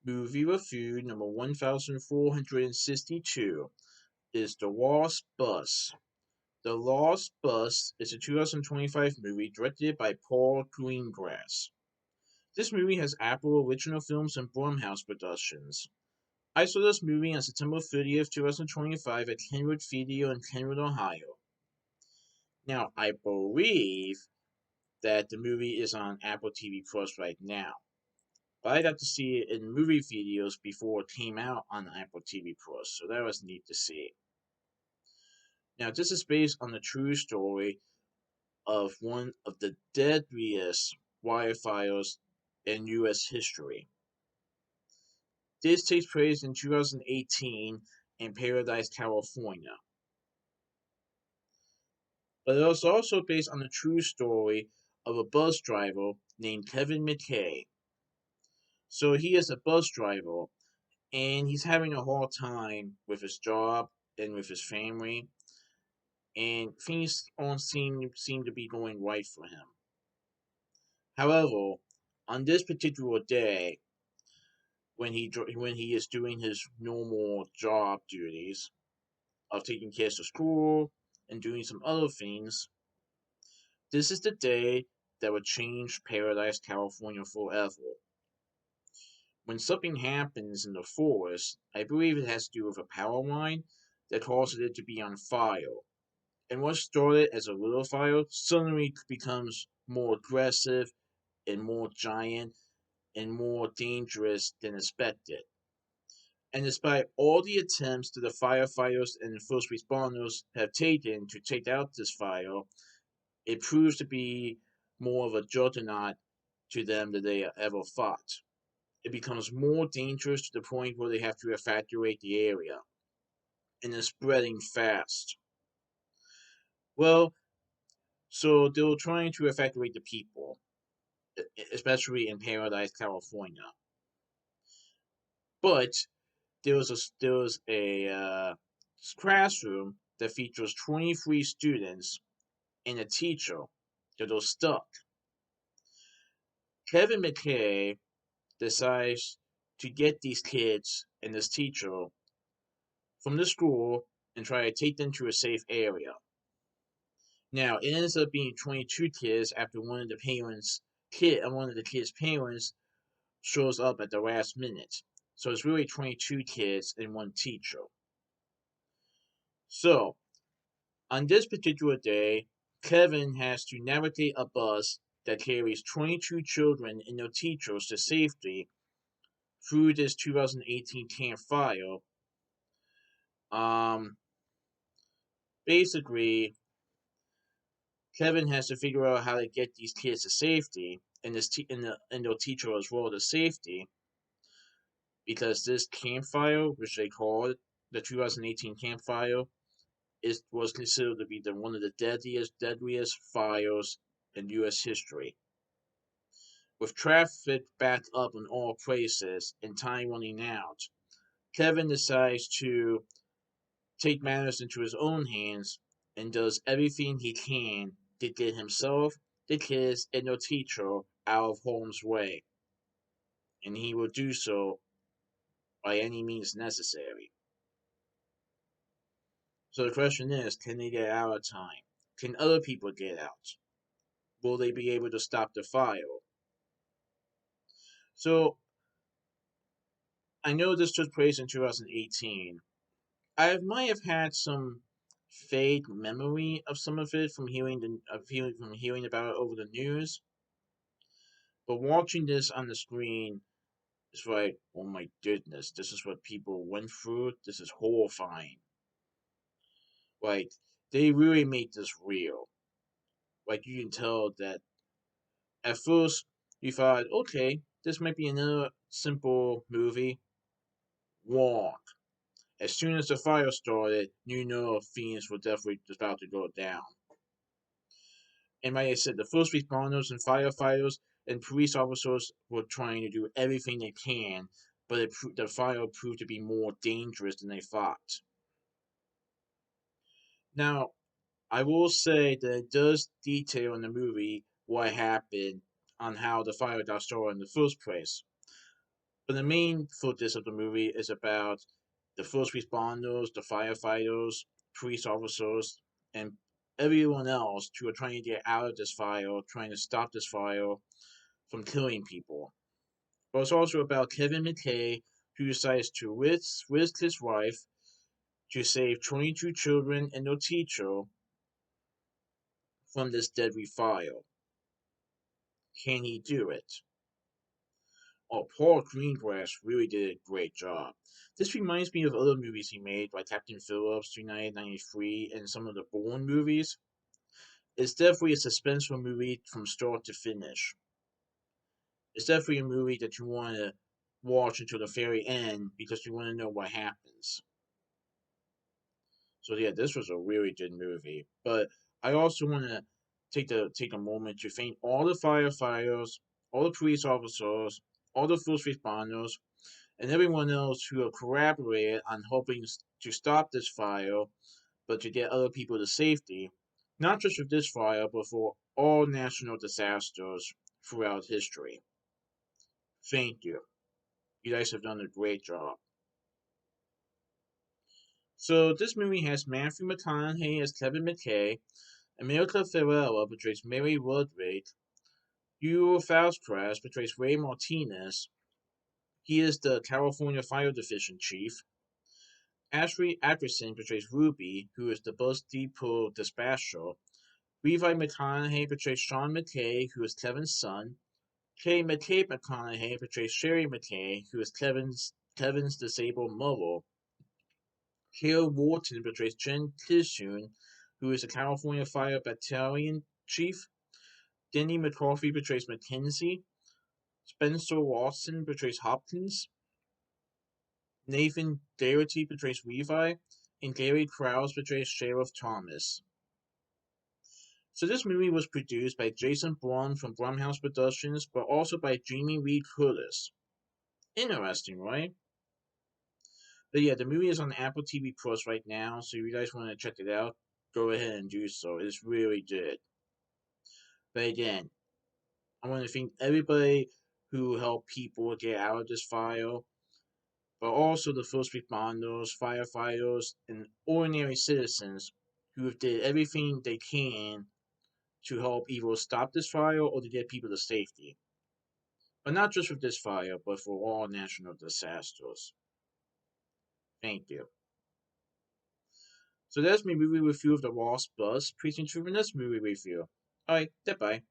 Movie review number 1462 is The Lost Bus. The Lost Bus is a 2025 movie directed by Paul Greengrass. This movie has Apple Original Films and Blumhouse Productions. I saw this movie on September 30th, 2025 at Kenwood Theatre in Kenwood, Ohio. Now, I believe that the movie is on Apple TV Plus right now. But I got to see it in movie videos before it came out on Apple TV Plus, so that was neat to see. Now, this is based on the true story of one of the deadliest wildfires in U.S. history. This takes place in 2018 in Paradise, California. But it was also based on the true story of a bus driver named Kevin McKay. So he is a bus driver and he's having a hard time with his job and with his family, and things don't seem to be going right for him. However, on this particular day, when he is doing his normal job duties of taking kids to school and doing some other things, this is the day that would change Paradise, California forever. When something happens in the forest, I believe it has to do with a power line that causes it to be on fire. And what started as a little fire suddenly becomes more aggressive and more giant and more dangerous than expected. And despite all the attempts that the firefighters and the first responders have taken to take out this fire, it proves to be more of a juggernaut to them than they ever thought. It becomes more dangerous to the point where they have to evacuate the area, and it's spreading fast. Well, so they were trying to evacuate the people, especially in Paradise, California. But there was a classroom that features 23 students and a teacher that are stuck. Kevin McKay decides to get these kids and this teacher from the school and try to take them to a safe area. Now it ends up being 22 kids after one of the kids' parents shows up at the last minute. So it's really 22 kids and one teacher. So on this particular day, Kevin has to navigate a bus that carries 22 children and their teachers to safety through this 2018 campfire. Um, Basically, Kevin has to figure out how to get these kids to safety and and their teacher as well to safety, because this campfire, which they called the 2018 campfire, was considered to be one of the deadliest fires in U.S. history. With traffic backed up in all places and time running out, Kevin decides to take matters into his own hands and does everything he can to get himself, the kids, and their teacher out of harm's way. And he will do so by any means necessary. So the question is, can they get out of time? Can other people get out? Will they be able to stop the fire? So I know this took place in 2018. I might have had some vague memory of some of it from hearing about it over the news, but watching this on the screen, it's like, oh my goodness, this is what people went through. This is horrifying. Like, they really made this real. Like, you can tell that at first you thought, okay, this might be another simple movie. Wrong. As soon as the fire started, you know things were definitely about to go down. And like I said, the first responders and firefighters and police officers were trying to do everything they can, but the fire proved to be more dangerous than they thought. Now, I will say that it does detail in the movie what happened on how the fire got started in the first place. But the main focus of the movie is about the first responders, the firefighters, police officers, and everyone else who are trying to get out of this fire, trying to stop this fire from killing people. But it's also about Kevin McKay, who decides to risk his life to save 22 children and their teacher from this deadly fire. Can he do it? Oh, Paul Greengrass really did a great job. This reminds me of other movies he made, like Captain Phillips, United 93, and some of the Bourne movies. It's definitely a suspenseful movie from start to finish. It's definitely a movie that you want to watch until the very end because you want to know what happens. So yeah, this was a really good movie. But I also want to take a moment to thank all the firefighters, all the police officers, all the first responders, and everyone else who have collaborated on helping to stop this fire, but to get other people to safety, not just with this fire, but for all national disasters throughout history. Thank you. You guys have done a great job. So this movie has Matthew McConaughey as Kevin McKay, America Ferrera portrays Mary Roderick, Hugo Faustcraft portrays Ray Martinez. He is the California Fire Division chief. Ashley Atkinson portrays Ruby, who is the Bus Depot dispatcher. Levi McConaughey portrays Sean McKay, who is Kevin's son. Kay McCabe McConaughey portrays Sherry McKay, who is Kevin's disabled mother. Hale Wharton portrays Jen Kishoon, who is the California Fire Battalion chief. Denny McCarthy portrays Mackenzie. Spencer Watson portrays Hopkins. Nathan Doherty portrays Levi. And Gary Krause portrays Sheriff Thomas. So this movie was produced by Jason Blum from Blumhouse Productions, but also by Jamie Lee Curtis. Interesting, right? But yeah, the movie is on Apple TV Plus right now, so if you guys want to check it out, go ahead and do so. It's really good. But again, I want to thank everybody who helped people get out of this fire, but also the first responders, firefighters, and ordinary citizens who did everything they can to help either stop this fire or to get people to safety. But not just with this fire, but for all national disasters. Thank you. So that's my movie review of The Lost Bus. Please enjoy the next movie review. Alright, goodbye.